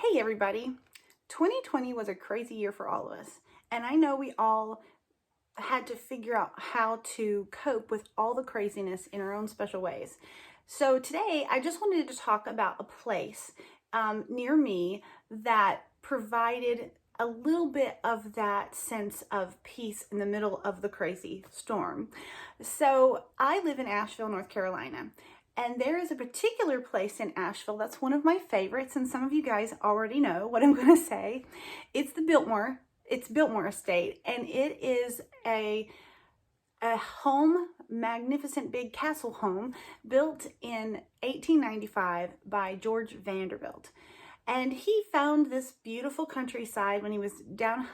Hey everybody, 2020 was a crazy year for all of us, and I know we all had to figure out how to cope with all the craziness in our own special ways. So today I just wanted to talk about a place near me that provided a little bit of that sense of peace in the middle of the crazy storm. So I live in Asheville, North Carolina. And there is a particular place in Asheville that's one of my favorites, and some of you guys already know what I'm going to say. It's the Biltmore. It's Biltmore Estate, and it is a home, magnificent big castle home built in 1895 by George Vanderbilt. And he found this beautiful countryside when he was down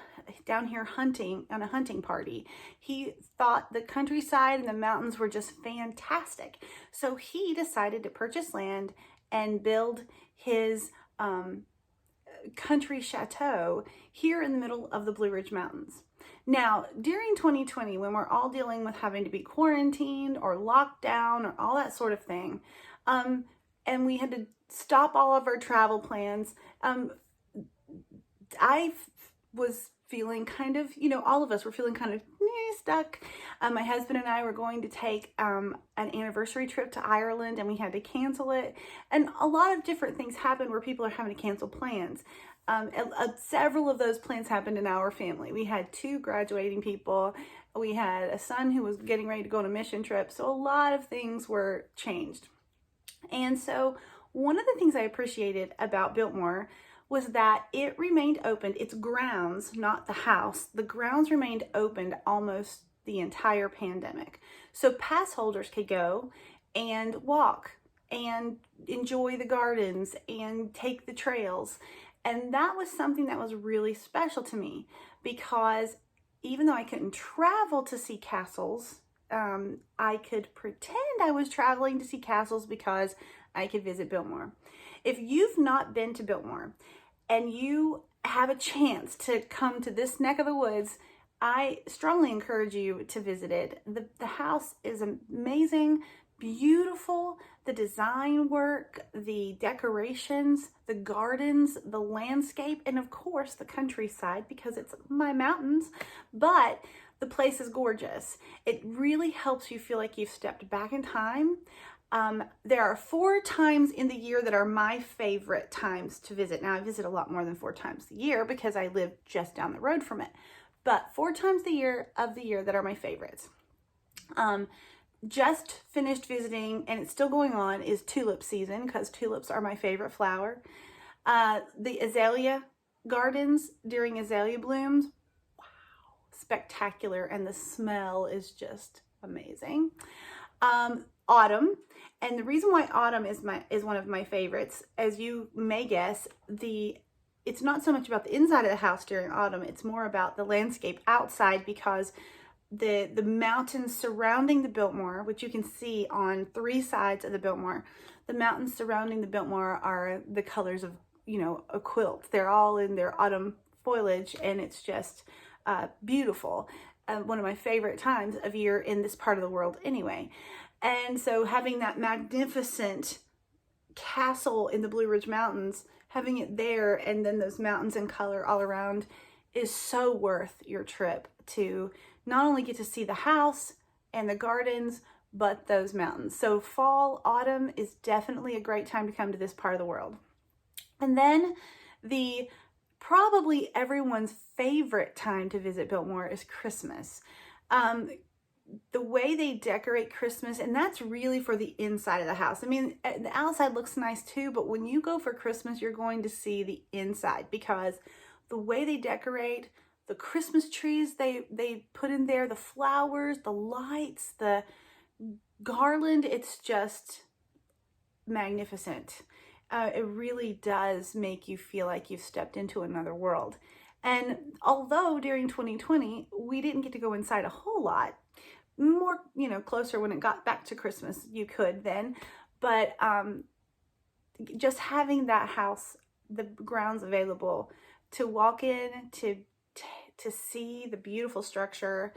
here hunting on a hunting party. He thought the countryside and the mountains were just fantastic. So he decided to purchase land and build his country chateau here in the middle of the Blue Ridge Mountains. Now, during 2020, when we're all dealing with having to be quarantined or locked down or all that sort of thing, and we had to stop all of our travel plans, I was feeling kind of, all of us were feeling kind of stuck. My husband and I were going to take an anniversary trip to Ireland, and we had to cancel it. And a lot of different things happened where people are having to cancel plans. Several of those plans happened in our family. We had 2 graduating people. We had a son who was getting ready to go on a mission trip. So a lot of things were changed. And so one of the things I appreciated about Biltmore was that it remained open. Its grounds, not the house, the grounds remained open almost the entire pandemic. So pass holders could go and walk and enjoy the gardens and take the trails. And that was something that was really special to me, because even though I couldn't travel to see castles, I could pretend I was traveling to see castles because I could visit Biltmore. If you've not been to Biltmore and you have a chance to come to this neck of the woods, I strongly encourage you to visit it. The house is amazing, beautiful. The design work, the decorations, the gardens, the landscape, and of course the countryside, because it's my mountains, but the place is gorgeous. It really helps you feel like you've stepped back in time. There are 4 times in the year that are my favorite times to visit. Now, I visit a lot more than 4 times a year because I live just down the road from it, but 4 times the year that are my favorites. Just finished visiting, and it's still going on, is tulip season, because tulips are my favorite flower. The azalea gardens during azalea blooms, wow, spectacular, and the smell is just amazing. Autumn, and the reason why autumn is one of my favorites, as you may guess, it's not so much about the inside of the house during autumn, it's more about the landscape outside, because the mountains surrounding the Biltmore, which you can see on 3 sides of the Biltmore, the mountains surrounding the Biltmore are the colors of, a quilt. They're all in their autumn foliage, and it's just beautiful. One of my favorite times of year in this part of the world anyway. And so having that magnificent castle in the Blue Ridge Mountains, having it there, and then those mountains in color all around, is so worth your trip to not only get to see the house and the gardens, but those mountains. So fall, autumn is definitely a great time to come to this part of the world. And then probably everyone's favorite time to visit Biltmore is Christmas. The way they decorate Christmas, and that's really for the inside of the house. I mean, the outside looks nice too, but when you go for Christmas, you're going to see the inside, because the way they decorate, the Christmas trees they put in there, the flowers, the lights, the garland, it's just magnificent. It really does make you feel like you've stepped into another world. And although during 2020, we didn't get to go inside a whole lot, more, closer when it got back to Christmas, you could then, but just having that house, the grounds available to walk in, to see the beautiful structure,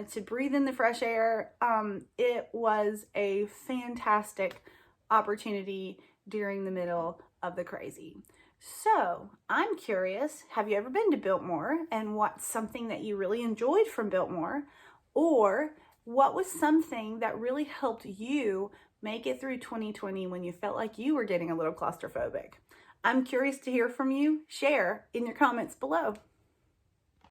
to breathe in the fresh air, it was a fantastic opportunity during the middle of the crazy. So I'm curious, have you ever been to Biltmore, and what's something that you really enjoyed from Biltmore? Or what was something that really helped you make it through 2020 when you felt like you were getting a little claustrophobic? I'm curious to hear from you. Share in your comments below.